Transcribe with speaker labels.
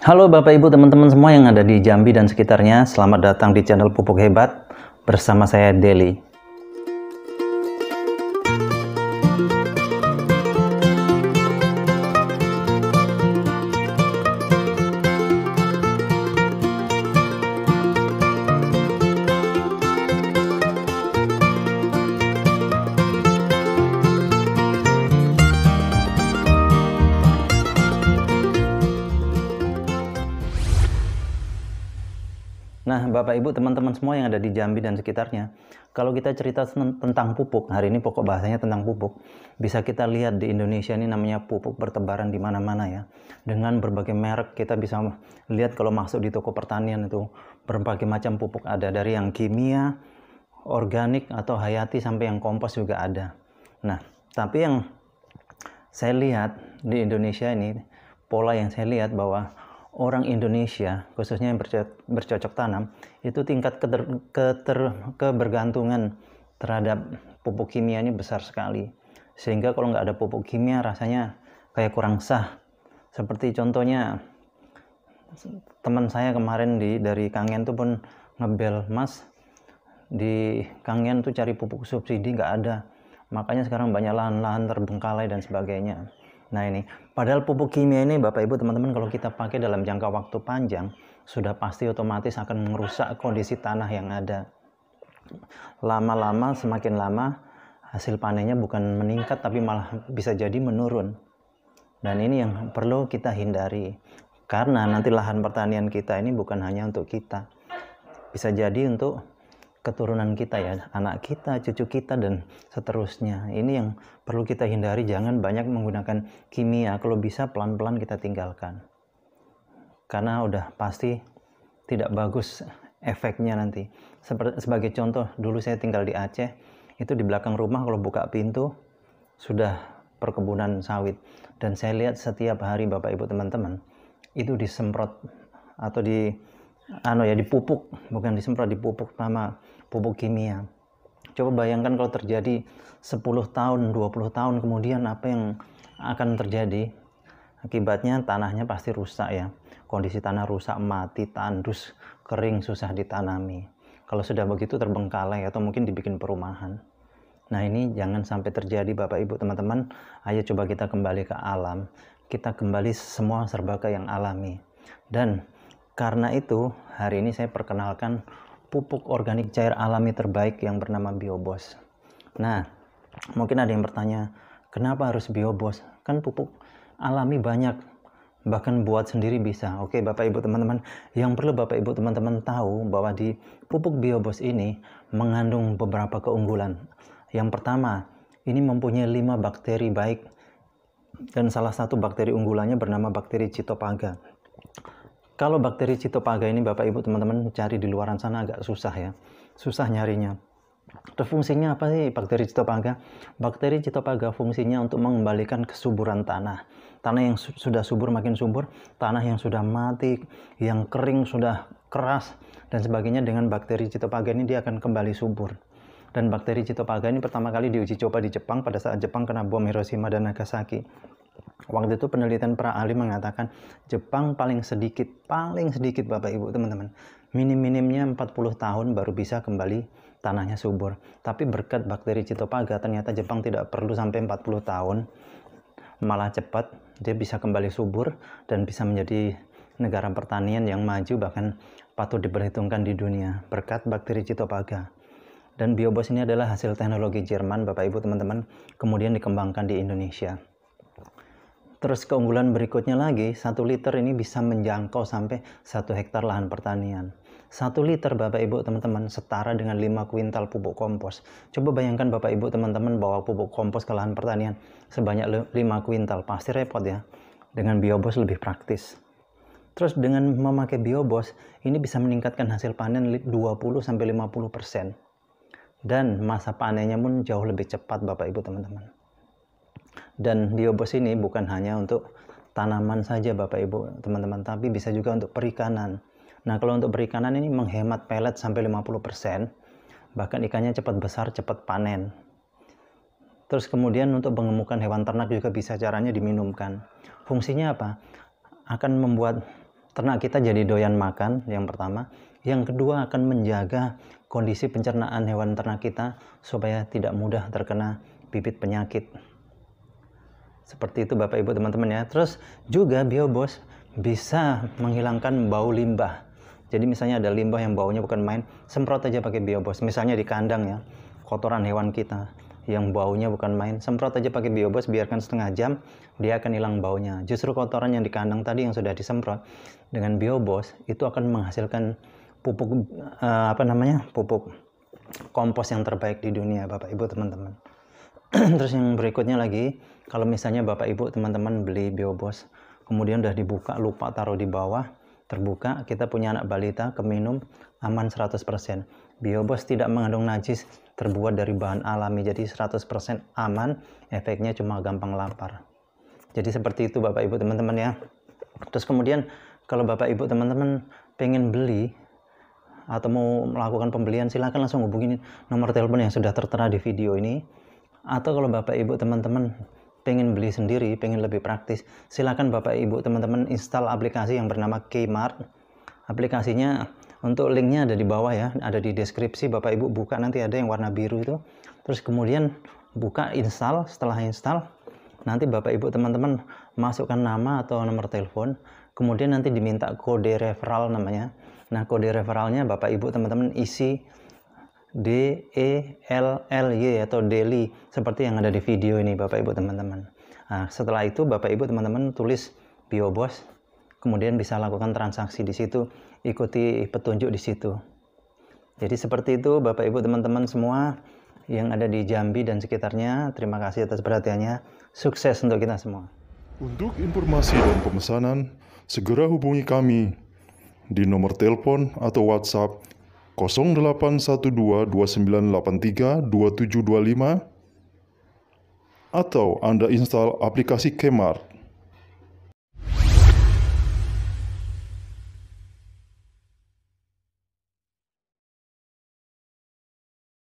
Speaker 1: Halo Bapak Ibu teman-teman semua yang ada di Jambi dan sekitarnya, selamat datang di channel Pupuk Hebat bersama saya Deli. Nah, Bapak Ibu, teman-teman semua yang ada di Jambi dan sekitarnya, kalau kita cerita tentang pupuk, hari ini pokok bahasanya tentang pupuk, bisa kita lihat di Indonesia ini namanya pupuk bertebaran di mana-mana ya. Dengan berbagai merek kita bisa lihat kalau masuk di toko pertanian itu berbagai macam pupuk ada, dari yang kimia, organik atau hayati sampai yang kompos juga ada. Nah, tapi yang saya lihat di Indonesia ini, pola yang saya lihat bahwa orang Indonesia, khususnya yang bercocok tanam, itu tingkat kebergantungan terhadap pupuk kimia ini besar sekali. Sehingga kalau nggak ada pupuk kimia rasanya kayak kurang sah. Seperti contohnya teman saya kemarin dari Kangen tuh pun ngebel, "Mas, di Kangen tuh cari pupuk subsidi nggak ada. Makanya sekarang banyak lahan-lahan terbengkalai dan sebagainya." Nah ini, padahal pupuk kimia ini Bapak Ibu teman-teman kalau kita pakai dalam jangka waktu panjang, sudah pasti otomatis akan merusak kondisi tanah yang ada. Lama-lama, semakin lama, hasil panennya bukan meningkat tapi malah bisa jadi menurun. Dan ini yang perlu kita hindari. Karena nanti lahan pertanian kita ini bukan hanya untuk kita. Bisa jadi untuk keturunan kita ya, anak kita, cucu kita, dan seterusnya. Ini yang perlu kita hindari, jangan banyak menggunakan kimia. Kalau bisa pelan-pelan kita tinggalkan. Karena udah pasti tidak bagus efeknya nanti. Sebagai contoh, dulu saya tinggal di Aceh, itu di belakang rumah kalau buka pintu, sudah perkebunan sawit. Dan saya lihat setiap hari Bapak Ibu teman-teman, itu disemprot atau dipupuk, bukan disemprot, dipupuk sama pupuk kimia. Coba bayangkan kalau terjadi 10 tahun, 20 tahun kemudian apa yang akan terjadi? Akibatnya tanahnya pasti rusak ya. Kondisi tanah rusak, mati, tandus, kering, susah ditanami. Kalau sudah begitu terbengkalai atau mungkin dibikin perumahan. Nah ini jangan sampai terjadi Bapak Ibu teman-teman. Ayo coba kita kembali ke alam. Kita kembali semua serba ke yang alami. Dan karena itu hari ini saya perkenalkan pupuk organik cair alami terbaik yang bernama Biobos. Nah, mungkin ada yang bertanya, kenapa harus Biobos? Kan pupuk alami banyak, bahkan buat sendiri bisa. Oke Bapak Ibu teman-teman, yang perlu Bapak Ibu teman-teman tahu bahwa di pupuk Biobos ini mengandung beberapa keunggulan. Yang pertama, ini mempunyai 5 bakteri baik, dan salah satu bakteri unggulannya bernama bakteri Cytophaga. Kalau bakteri Cytophaga ini Bapak Ibu teman-teman cari di luaran sana agak susah ya, susah nyarinya. Terus fungsinya apa sih bakteri Cytophaga? Bakteri Cytophaga fungsinya untuk mengembalikan kesuburan tanah. Tanah yang sudah subur makin subur, tanah yang sudah mati, yang kering sudah keras dan sebagainya, dengan bakteri Cytophaga ini dia akan kembali subur. Dan bakteri Cytophaga ini pertama kali diuji coba di Jepang pada saat Jepang kena bom Hiroshima dan Nagasaki. Waktu itu penelitian para ahli mengatakan Jepang paling sedikit Bapak Ibu teman-teman, minimnya 40 tahun baru bisa kembali tanahnya subur. Tapi berkat bakteri Cytophaga ternyata Jepang tidak perlu sampai 40 tahun, malah cepat dia bisa kembali subur dan bisa menjadi negara pertanian yang maju, bahkan patut diperhitungkan di dunia berkat bakteri Cytophaga. Dan Biobos ini adalah hasil teknologi Jerman Bapak Ibu teman-teman, kemudian dikembangkan di Indonesia. Terus keunggulan berikutnya lagi, 1 liter ini bisa menjangkau sampai 1 hektar lahan pertanian. 1 liter Bapak Ibu teman-teman setara dengan 5 kuintal pupuk kompos. Coba bayangkan Bapak Ibu teman-teman bawa pupuk kompos ke lahan pertanian sebanyak 5 kuintal, pasti repot ya. Dengan Biobos lebih praktis. Terus dengan memakai Biobos, ini bisa meningkatkan hasil panen 20-50%. Dan masa panennya pun jauh lebih cepat Bapak Ibu teman-teman. Dan Biobos ini bukan hanya untuk tanaman saja Bapak Ibu teman-teman, tapi bisa juga untuk perikanan. Nah kalau untuk perikanan ini menghemat pelet sampai 50%, bahkan ikannya cepat besar, cepat panen. Terus kemudian untuk pengemukan hewan ternak juga bisa caranya diminumkan. Fungsinya apa? Akan membuat ternak kita jadi doyan makan, yang pertama. Yang kedua, akan menjaga kondisi pencernaan hewan ternak kita supaya tidak mudah terkena bibit penyakit. Seperti itu Bapak Ibu teman-teman ya. Terus juga Biobos bisa menghilangkan bau limbah. Jadi misalnya ada limbah yang baunya bukan main, semprot aja pakai Biobos. Misalnya di kandang ya, kotoran hewan kita yang baunya bukan main, semprot aja pakai Biobos, biarkan setengah jam, dia akan hilang baunya. Justru kotoran yang di kandang tadi yang sudah disemprot dengan Biobos itu akan menghasilkan pupuk pupuk kompos yang terbaik di dunia Bapak Ibu teman-teman. Terus yang berikutnya lagi, kalau misalnya Bapak Ibu teman-teman beli Biobos, kemudian udah dibuka, lupa taruh di bawah, terbuka, kita punya anak balita, keminum, aman 100%. Biobos tidak mengandung najis, terbuat dari bahan alami, jadi 100% aman, efeknya cuma gampang lapar. Jadi seperti itu Bapak Ibu teman-teman ya. Terus kemudian kalau Bapak Ibu teman-teman pengen beli atau mau melakukan pembelian, silakan langsung hubungin nomor telepon yang sudah tertera di video ini. Atau kalau Bapak Ibu teman-teman pengen beli sendiri, pengen lebih praktis, silakan Bapak Ibu teman-teman install aplikasi yang bernama Kmart. Aplikasinya untuk linknya ada di bawah ya, ada di deskripsi. Bapak Ibu buka, nanti ada yang warna biru itu. Terus kemudian buka, install. Setelah install, nanti Bapak Ibu teman-teman masukkan nama atau nomor telepon. Kemudian nanti diminta kode referral namanya. Nah, kode referralnya Bapak Ibu teman-teman isi DELLY atau daily seperti yang ada di video ini Bapak Ibu teman-teman. Nah, setelah itu Bapak Ibu teman-teman tulis Biobos, kemudian bisa lakukan transaksi di situ, ikuti petunjuk di situ. Jadi seperti itu Bapak Ibu teman-teman semua yang ada di Jambi dan sekitarnya. Terima kasih atas perhatiannya. Sukses untuk kita semua.
Speaker 2: Untuk informasi dan pemesanan, segera hubungi kami di nomor telepon atau WhatsApp 081229832725 atau Anda install aplikasi Kmart.